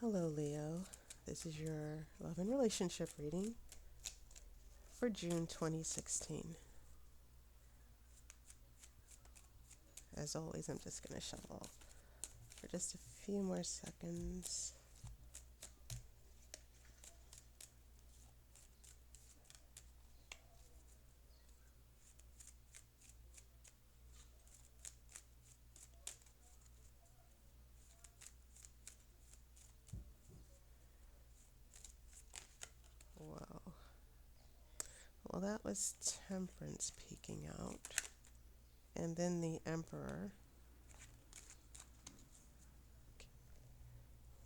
Hello, Leo. This is your love and relationship reading for June 2016. As always, I'm just going to shuffle for just a few more seconds. Whoa. Well, that was Temperance peeking out. And then the Emperor.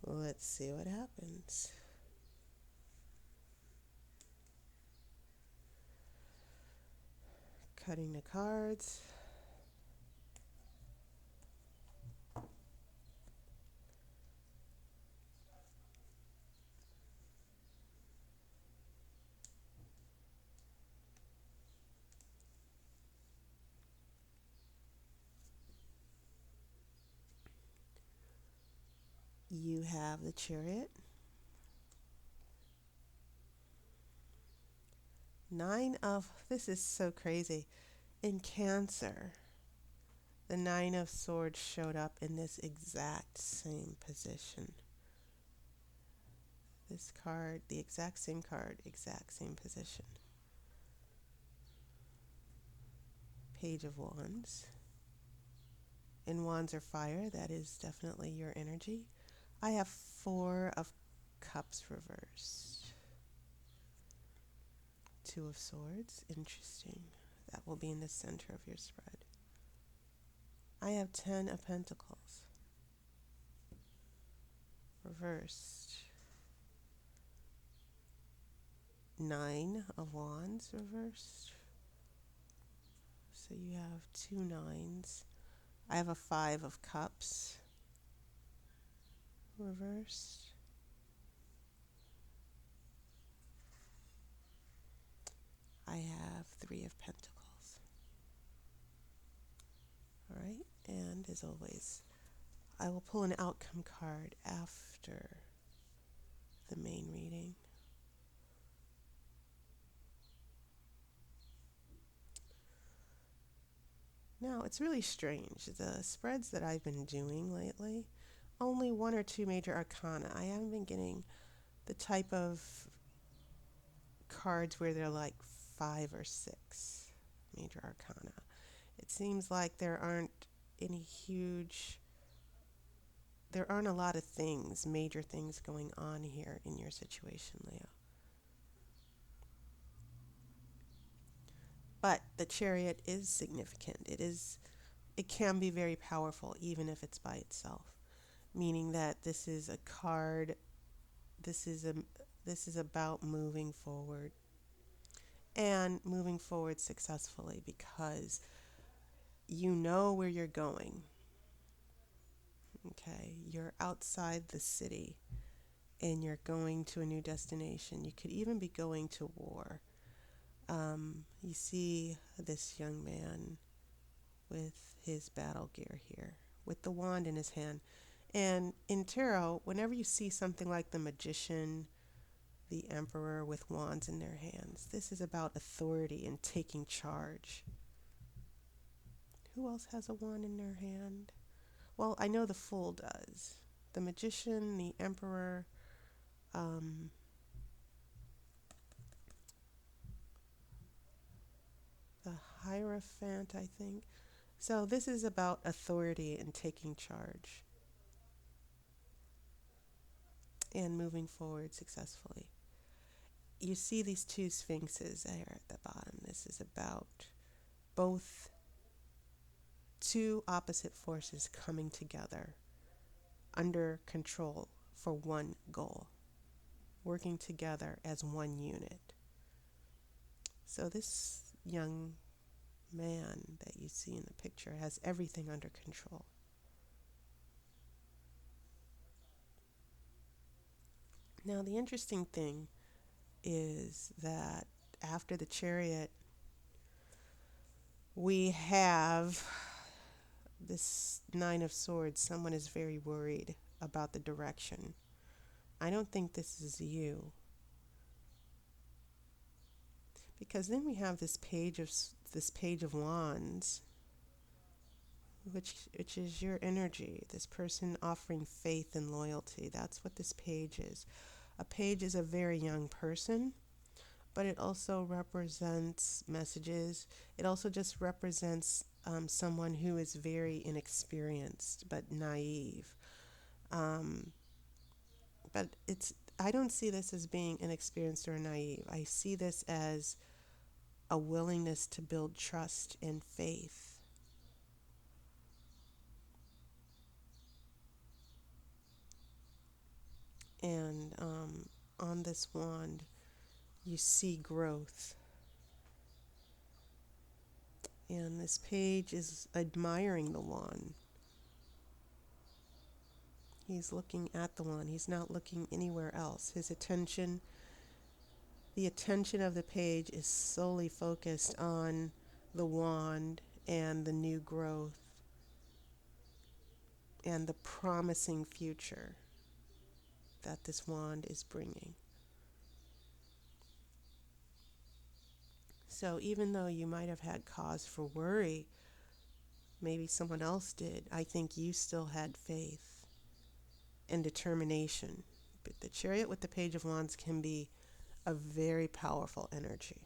Let's see what happens. Cutting the cards. You have the Chariot. This is so crazy. In Cancer, the Nine of Swords showed up in this exact same position. This card, the exact same card, exact same position. Page of Wands. And Wands are fire. That is definitely your energy. I have Four of Cups reversed. Two of Swords. Interesting. That will be in the center of your spread. I have 10 of Pentacles reversed. 9 of Wands reversed. So you have two nines. I have a 5 of Cups reversed. I have 3 of Pentacles. All right, and as always, I will pull an outcome card after the main reading. Now, it's really strange. The spreads that I've been doing lately, only one or two major arcana. I haven't been getting the type of cards where they're like 5 or 6 major arcana. It seems like there aren't a lot of things, major things going on here in your situation, Leo. But the Chariot is significant. It can be very powerful even if it's by itself, meaning that this is a card, this is a this is about moving forward and moving forward successfully because you know where you're going. Okay, you're outside the city and you're going to a new destination. You could even be going to war. You see this young man with his battle gear here, with the wand in his hand. And in tarot, whenever you see something like the Magician, the Emperor with wands in their hands, this is about authority and taking charge. Who else has a wand in their hand? Well, I know the Fool does. The Magician, the Emperor, the Hierophant, I think. So this is about authority and taking charge and moving forward successfully. You see these two sphinxes there at the bottom. This is about both two opposite forces coming together under control for one goal, working together as one unit. So this young man that you see in the picture has everything under control. Now, the interesting thing is that after the Chariot, we have this Nine of Swords. Someone is very worried about the direction. I don't think this is you. Because then we have this page of wands, which is your energy. This person offering faith and loyalty. That's what this page is. A page is a very young person, but it also represents messages. It also just represents someone who is very inexperienced but naive. Um, but I don't see this as being inexperienced or naive. I see this as a willingness to build trust and faith. And on this wand, you see growth. And this page is admiring the wand. He's looking at the wand. He's not looking anywhere else. The attention of the page is solely focused on the wand and the new growth and the promising future that this wand is bringing. So even though you might have had cause for worry, maybe someone else did, I think you still had faith and determination. But the Chariot with the Page of Wands can be a very powerful energy.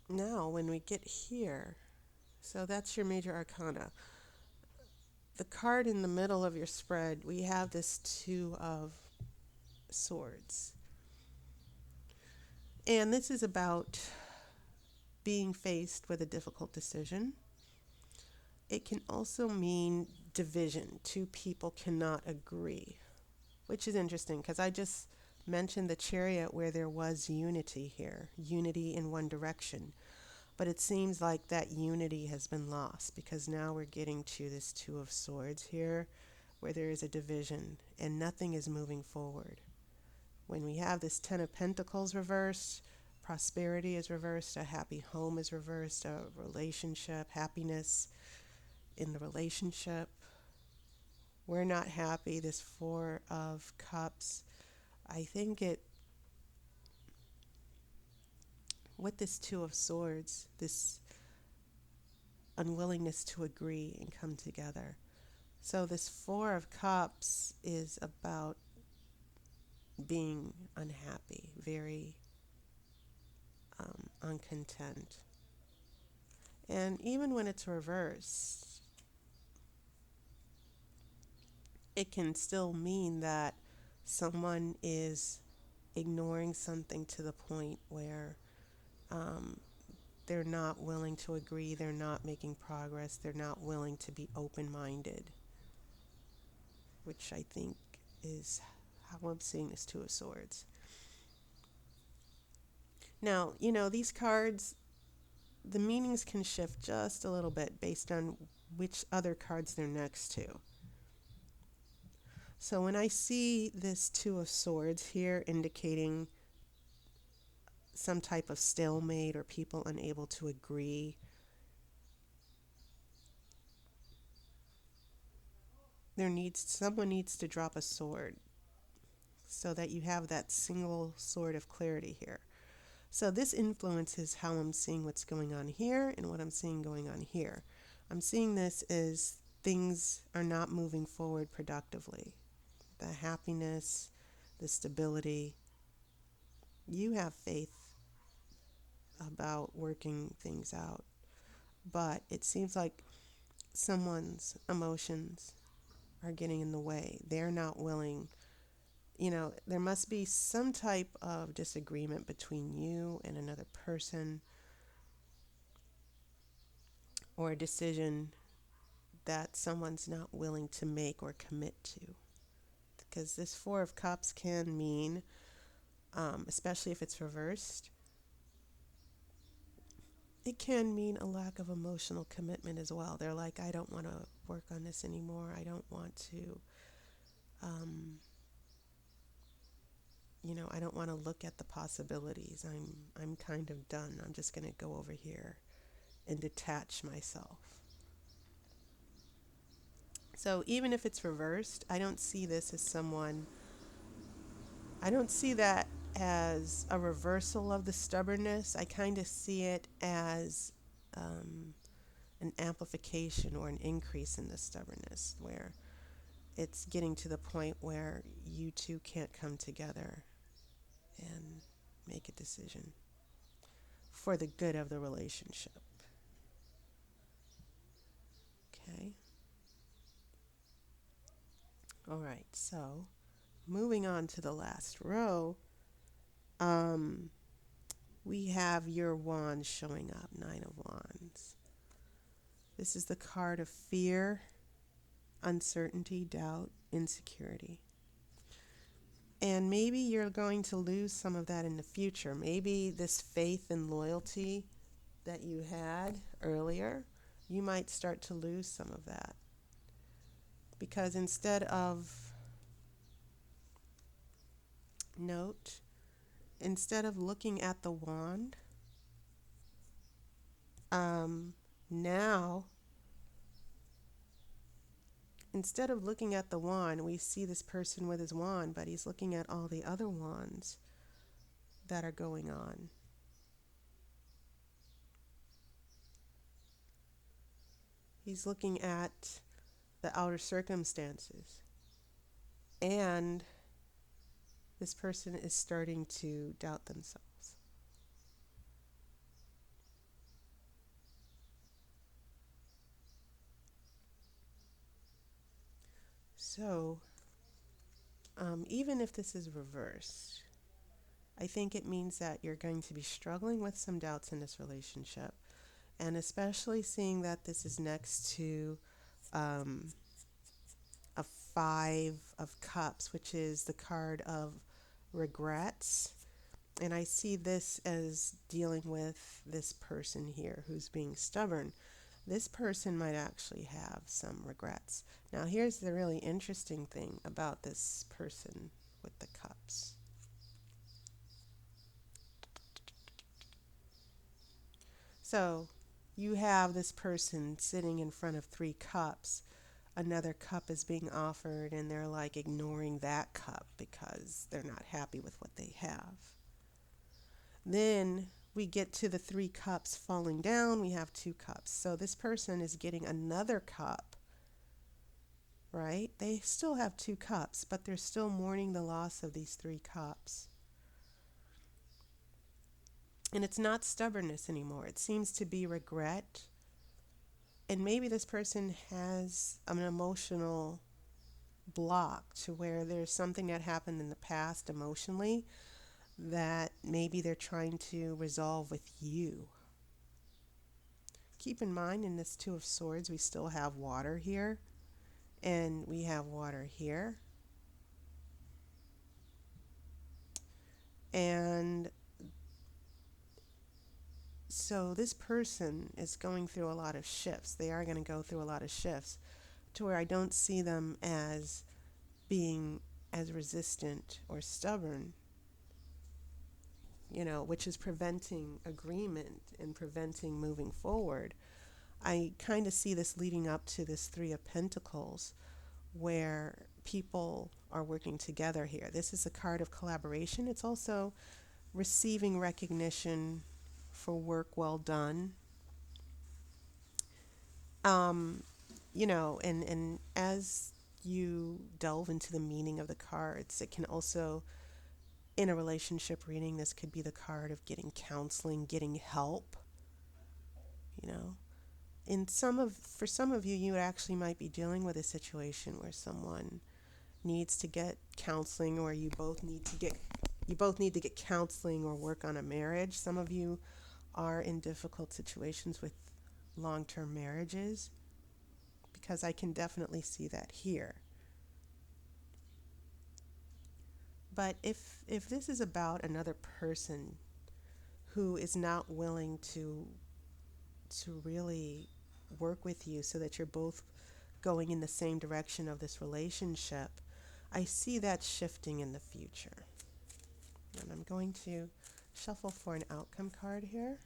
Now, when we get here, so that's your major arcana. The card in the middle of your spread, we have this Two of Swords. And this is about being faced with a difficult decision. It can also mean division. Two people cannot agree, which is interesting because I just mentioned the Chariot where there was unity here, unity in one direction. But it seems like that unity has been lost because now we're getting to this Two of Swords here where there is a division and nothing is moving forward. When we have this Ten of Pentacles reversed, prosperity is reversed, a happy home is reversed, a relationship, happiness in the relationship. We're not happy. This Four of Cups, I think with this Two of Swords, this unwillingness to agree and come together. So this Four of Cups is about being unhappy, very uncontent. And even when it's reversed, it can still mean that someone is ignoring something to the point where um, they're not willing to agree, they're not making progress, they're not willing to be open-minded, which I think is how I'm seeing this Two of Swords. Now, these cards, the meanings can shift just a little bit based on which other cards they're next to. So when I see this Two of Swords here indicating some type of stalemate or people unable to agree, someone needs to drop a sword so that you have that single sword of clarity here. So this influences how I'm seeing what's going on here and what I'm seeing going on here. I'm seeing this as things are not moving forward productively. The happiness, the stability. You have faith about working things out, but it seems like someone's emotions are getting in the way. They're not willing. There must be some type of disagreement between you and another person or a decision that someone's not willing to make or commit to. Because this Four of Cups can mean, especially if it's reversed, it can mean a lack of emotional commitment as well. They're like, I don't want to work on this anymore. I don't want to, I don't want to look at the possibilities. I'm kind of done. I'm just going to go over here and detach myself. So even if it's reversed, I don't see this as someone, I don't see that as a reversal of the stubbornness. I kind of see it as um, an amplification or an increase in the stubbornness, where it's getting to the point where you two can't come together and make a decision for the good of the relationship. Okay. All right. So moving on to the last row, um, we have your wand showing up, Nine of Wands. This is the card of fear, uncertainty, doubt, insecurity. And maybe you're going to lose some of that in the future. Maybe this faith and loyalty that you had earlier, you might start to lose some of that. Because note, instead of looking at the wand, now, instead of looking at the wand, we see this person with his wand, but he's looking at all the other wands that are going on. He's looking at the outer circumstances. And this person is starting to doubt themselves. So, even if this is reversed, I think it means that you're going to be struggling with some doubts in this relationship. And especially seeing that this is next to um, a Five of Cups, which is the card of regrets. And I see this as dealing with this person here who's being stubborn. This person might actually have some regrets. Now, here's the really interesting thing about this person with the cups. So, you have this person sitting in front of three cups. Another cup is being offered, and they're like ignoring that cup because they're not happy with what they have. Then we get to the three cups falling down. We have two cups. So this person is getting another cup, right? They still have two cups, but they're still mourning the loss of these three cups. And it's not stubbornness anymore. It seems to be regret. And maybe this person has an emotional block to where there's something that happened in the past emotionally that maybe they're trying to resolve with you. Keep in mind, in this Two of Swords, we still have water here, and we have water here. And so this person is going through a lot of shifts. They are going to go through a lot of shifts to where I don't see them as being as resistant or stubborn, which is preventing agreement and preventing moving forward. I kind of see this leading up to this Three of Pentacles where people are working together here. This is a card of collaboration. It's also receiving recognition for work well done. And as you delve into the meaning of the cards, it can also, in a relationship reading, this could be the card of getting counseling, getting help, you know. For some of you, you actually might be dealing with a situation where someone needs to get counseling, or you both need to get counseling or work on a marriage. Some of you are in difficult situations with long-term marriages, because I can definitely see that here. But if this is about another person who is not willing to really work with you so that you're both going in the same direction of this relationship, I see that shifting in the future. And I'm going to shuffle for an outcome card here.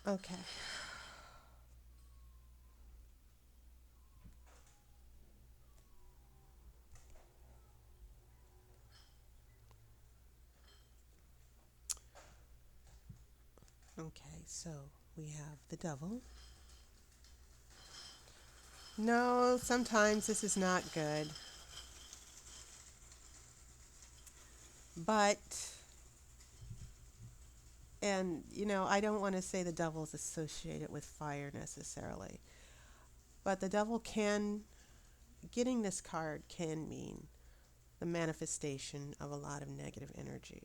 Okay. Okay, so we have the devil. No, sometimes this is not good. But, and I don't want to say the devil is associated with fire necessarily, but the devil can, getting this card can mean the manifestation of a lot of negative energy.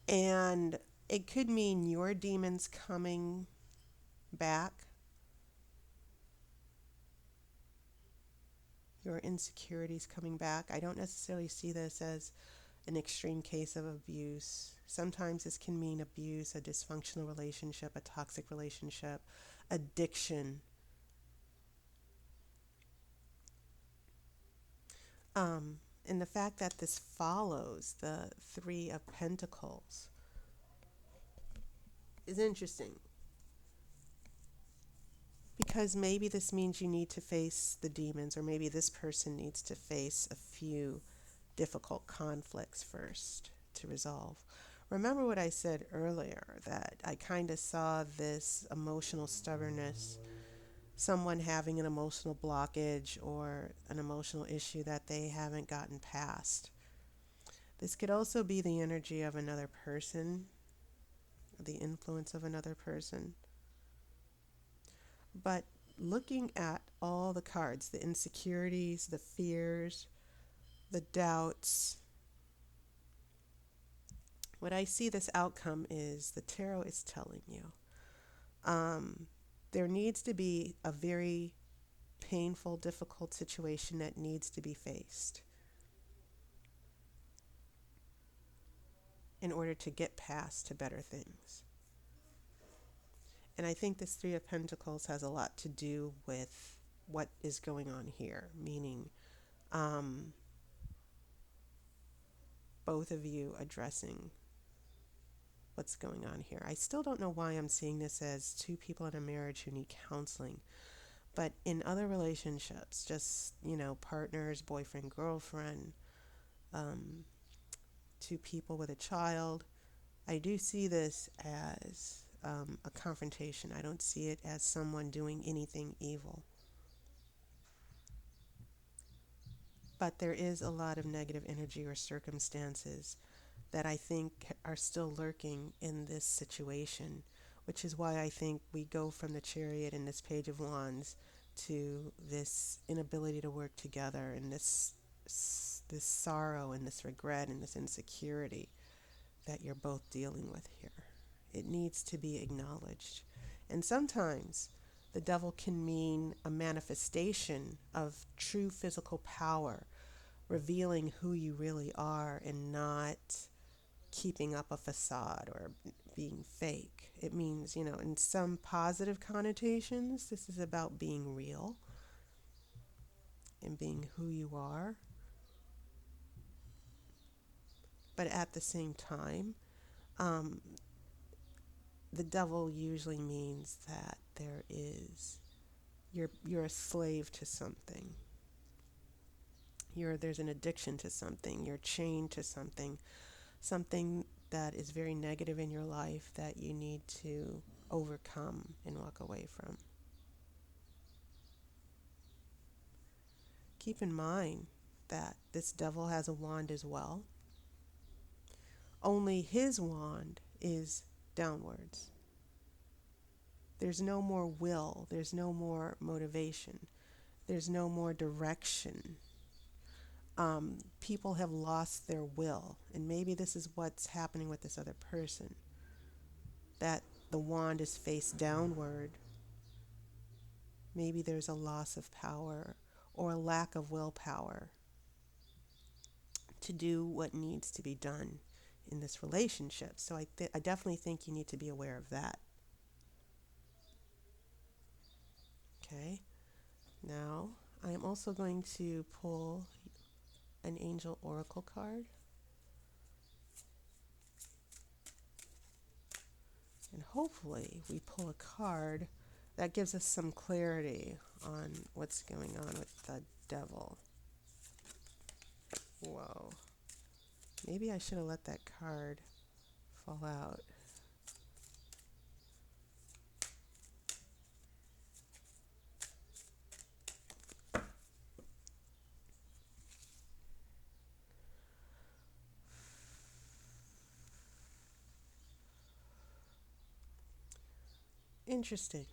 And it could mean your demons coming back, your insecurities coming back. I don't necessarily see this as an extreme case of abuse. Sometimes this can mean abuse, a dysfunctional relationship, a toxic relationship, addiction. And the fact that this follows the Three of Pentacles is interesting because maybe this means you need to face the demons, or maybe this person needs to face a few difficult conflicts first to resolve. Remember what I said earlier, that I kind of saw this emotional stubbornness, someone having an emotional blockage or an emotional issue that they haven't gotten past. This could also be the energy of another person, the influence of another person. But looking at all the cards, the insecurities, the fears, the doubts, what I see this outcome is the tarot is telling you there needs to be a very painful, difficult situation that needs to be faced in order to get past to better things. And I think this Three of Pentacles has a lot to do with what is going on here, meaning um, both of you addressing what's going on here. I still don't know why I'm seeing this as two people in a marriage who need counseling. But in other relationships, just, partners, boyfriend, girlfriend, um, two people with a child, I do see this as a confrontation. I don't see it as someone doing anything evil. But there is a lot of negative energy or circumstances that I think are still lurking in this situation, which is why I think we go from the Chariot and this Page of Wands to this inability to work together, and this sorrow and this regret and this insecurity that you're both dealing with here. It needs to be acknowledged. And sometimes the devil can mean a manifestation of true physical power, revealing who you really are and not keeping up a facade or being fake. It means, in some positive connotations, this is about being real and being who you are. But at the same time, um, the devil usually means that you're a slave to something. There's an addiction to something. You're chained to something that is very negative in your life that you need to overcome and walk away from. Keep in mind that this devil has a wand as well. Only his wand is downwards. There's no more will. There's no more motivation. There's no more direction. People have lost their will. And maybe this is what's happening with this other person. That the wand is face downward. Maybe there's a loss of power or a lack of willpower to do what needs to be done in this relationship. So I definitely think you need to be aware of that. Okay. Now, I am also going to pull an angel oracle card. And hopefully we pull a card that gives us some clarity on what's going on with the devil. Whoa. Maybe I should have let that card fall out. Interesting.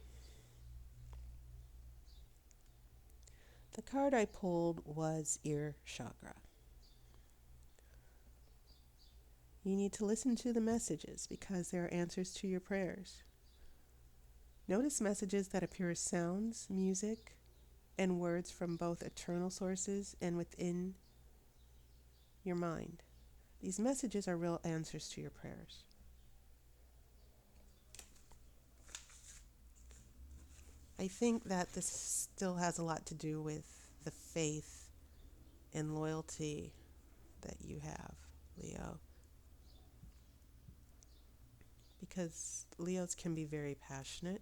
The card I pulled was ear chakra. You need to listen to the messages because they are answers to your prayers. Notice messages that appear as sounds, music, and words from both eternal sources and within your mind. These messages are real answers to your prayers. I think that this still has a lot to do with the faith and loyalty that you have, Leo. Because Leos can be very passionate.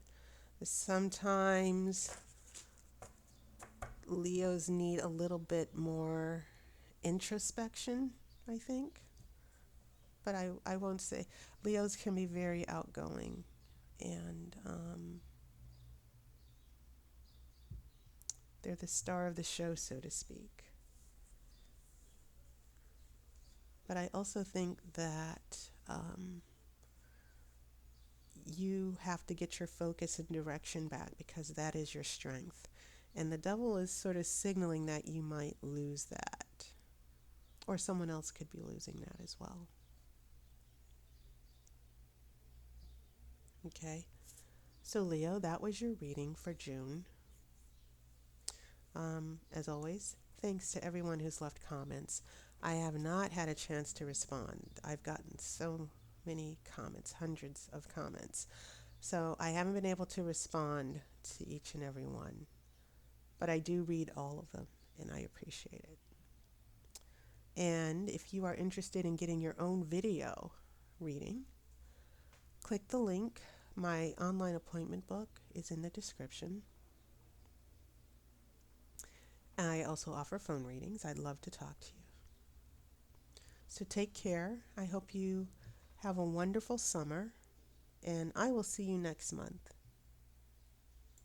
Sometimes Leos need a little bit more introspection, I think. But I won't say. Leos can be very outgoing and they're the star of the show, so to speak. But I also think that you have to get your focus and direction back because that is your strength. And the devil is sort of signaling that you might lose that. Or someone else could be losing that as well. Okay. So, Leo, that was your reading for June. As always, thanks to everyone who's left comments. I have not had a chance to respond. I've gotten so many comments, hundreds of comments. So I haven't been able to respond to each and every one. But I do read all of them, and I appreciate it. And if you are interested in getting your own video reading, click the link. My online appointment book is in the description. I also offer phone readings. I'd love to talk to you. So take care. I hope you have a wonderful summer, and I will see you next month.